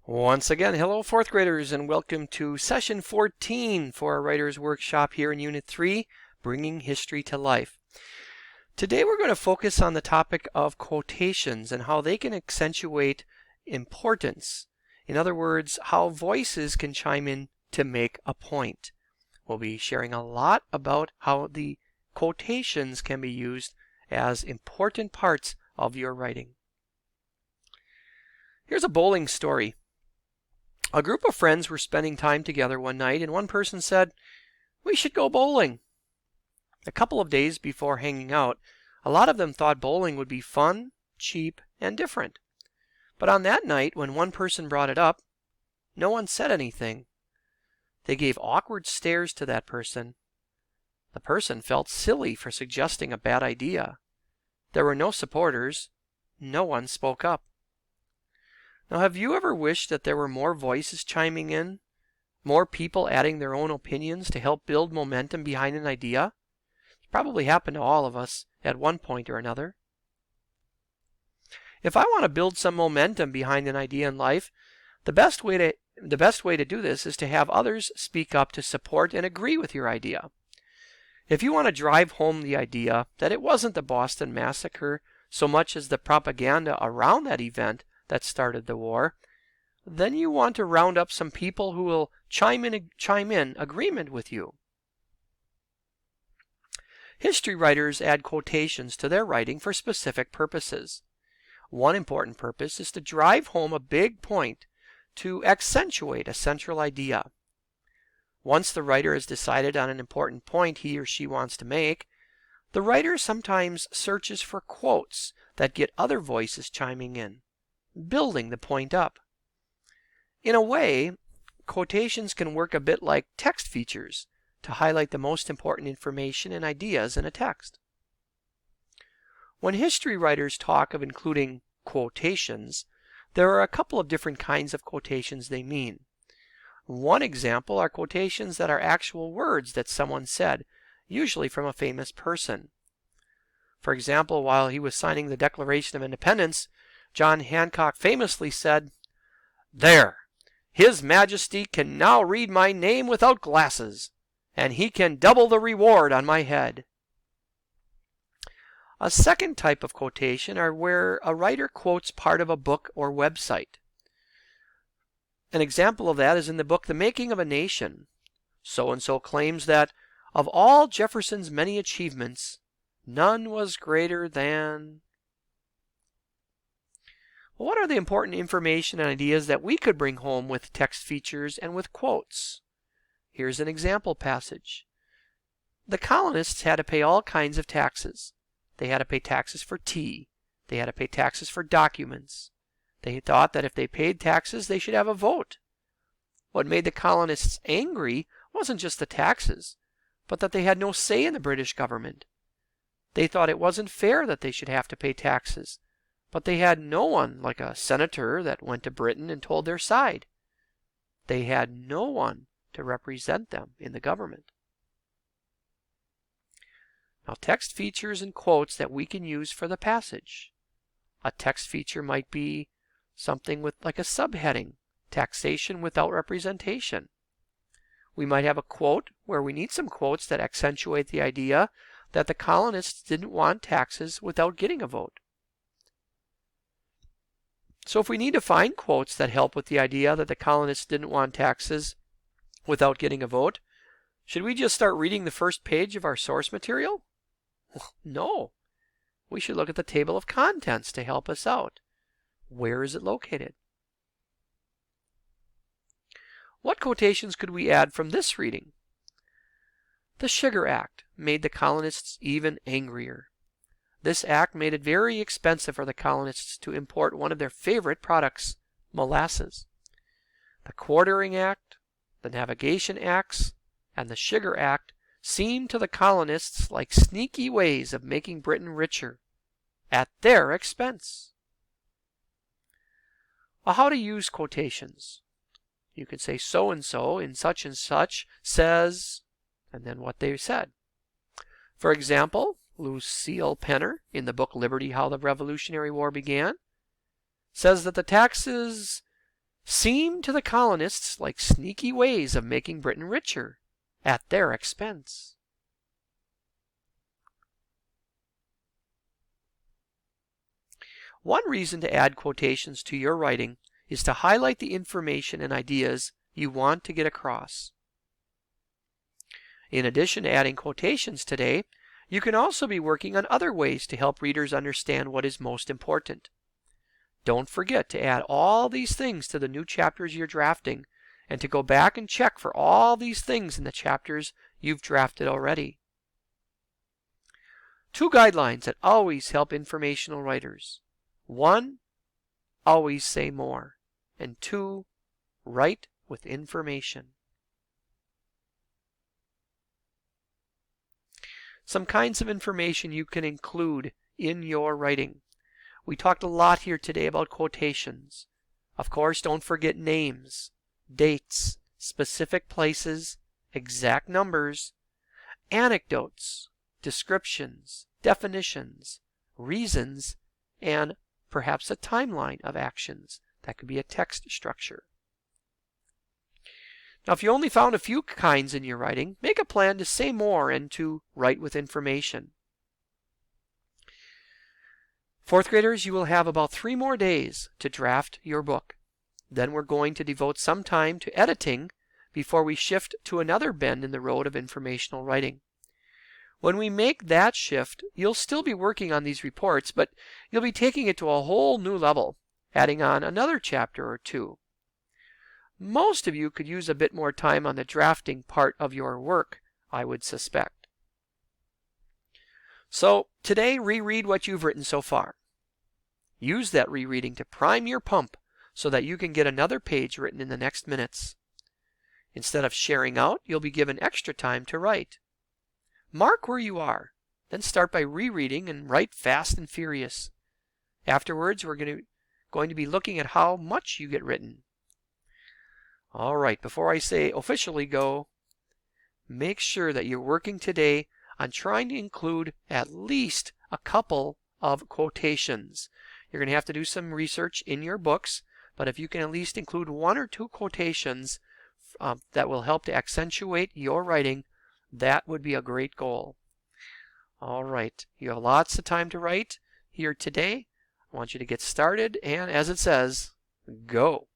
Once again, hello fourth graders and welcome to session 14 for our writer's workshop here in Unit 3, Bringing History to Life. Today we're going to focus on the topic of quotations and how they can accentuate importance. In other words, how voices can chime in to make a point. We'll be sharing a lot about how the quotations can be used as important parts of your writing. Here's a bowling story. A group of friends were spending time together one night, and one person said, "We should go bowling." A couple of days before hanging out, a lot of them thought bowling would be fun, cheap, and different. But on that night, when one person brought it up, no one said anything. They gave awkward stares to that person. The person felt silly for suggesting a bad idea. There were no supporters. No one spoke up. Now, have you ever wished that there were more voices chiming in, more people adding their own opinions to help build momentum behind an idea? It's probably happened to all of us at one point or another. If I want to build some momentum behind an idea in life, the best way to do this is to have others speak up to support and agree with your idea. If you want to drive home the idea that it wasn't the Boston Massacre so much as the propaganda around that event that started the war, then you want to round up some people who will chime in agreement with you. History writers add quotations to their writing for specific purposes. One important purpose is to drive home a big point, to accentuate a central idea. Once the writer has decided on an important point he or she wants to make, the writer sometimes searches for quotes that get other voices chiming in, building the point up. In a way, quotations can work a bit like text features to highlight the most important information and ideas in a text. When history writers talk of including quotations, there are a couple of different kinds of quotations they mean. One example are quotations that are actual words that someone said, usually from a famous person. For example, while he was signing the Declaration of Independence, John Hancock famously said, "There! His Majesty can now read my name without glasses, and he can double the reward on my head." A second type of quotation are where a writer quotes part of a book or website. An example of that is in the book The Making of a Nation. So-and-so claims that of all Jefferson's many achievements, none was greater than... What are the important information and ideas that we could bring home with text features and with quotes? Here's an example passage. The colonists had to pay all kinds of taxes. They had to pay taxes for tea. They had to pay taxes for documents. They thought that if they paid taxes, they should have a vote. What made the colonists angry wasn't just the taxes, but that they had no say in the British government. They thought it wasn't fair that they should have to pay taxes, but they had no one like a senator that went to Britain and told their side. They had no one to represent them in the government. Now, text features and quotes that we can use for the passage. A text feature might be something with like a subheading, taxation without representation. We might have a quote where we need some quotes that accentuate the idea that the colonists didn't want taxes without getting a vote. So if we need to find quotes that help with the idea that the colonists didn't want taxes without getting a vote, should we just start reading the first page of our source material? No. We should look at the table of contents to help us out. Where is it located? What quotations could we add from this reading? The Sugar Act made the colonists even angrier. This act made it very expensive for the colonists to import one of their favorite products, molasses. The Quartering Act, the Navigation Acts, and the Sugar Act seemed to the colonists like sneaky ways of making Britain richer, at their expense. Well, how to use quotations? You could say so-and-so in such and such says, and then what they said. For example, Lucille Penner, in the book Liberty, How the Revolutionary War Began, says that the taxes seemed to the colonists like sneaky ways of making Britain richer at their expense. One reason to add quotations to your writing is to highlight the information and ideas you want to get across. In addition to adding quotations today, you can also be working on other ways to help readers understand what is most important. Don't forget to add all these things to the new chapters you're drafting, and to go back and check for all these things in the chapters you've drafted already. 2 guidelines that always help informational writers. 1, always say more. And 2, write with information. Some kinds of information you can include in your writing. We talked a lot here today about quotations. Of course, don't forget names, dates, specific places, exact numbers, anecdotes, descriptions, definitions, reasons, and perhaps a timeline of actions. That could be a text structure. Now, if you only found a few kinds in your writing, make a plan to say more and to write with information. 4th graders, you will have about 3 more days to draft your book. Then we're going to devote some time to editing before we shift to another bend in the road of informational writing. When we make that shift, you'll still be working on these reports, but you'll be taking it to a whole new level, adding on another chapter or 2. Most of you could use a bit more time on the drafting part of your work, I would suspect. So today, reread what you've written so far. Use that rereading to prime your pump so that you can get another page written in the next minutes. Instead of sharing out, you'll be given extra time to write. Mark where you are, then start by rereading and write fast and furious. Afterwards, we're going to be looking at how much you get written. All right, before I say officially go, make sure that you're working today on trying to include at least a couple of quotations. You're going to have to do some research in your books, but if you can at least include 1 or 2 quotations that will help to accentuate your writing, that would be a great goal. All right, you have lots of time to write here today. I want you to get started, and as it says, go.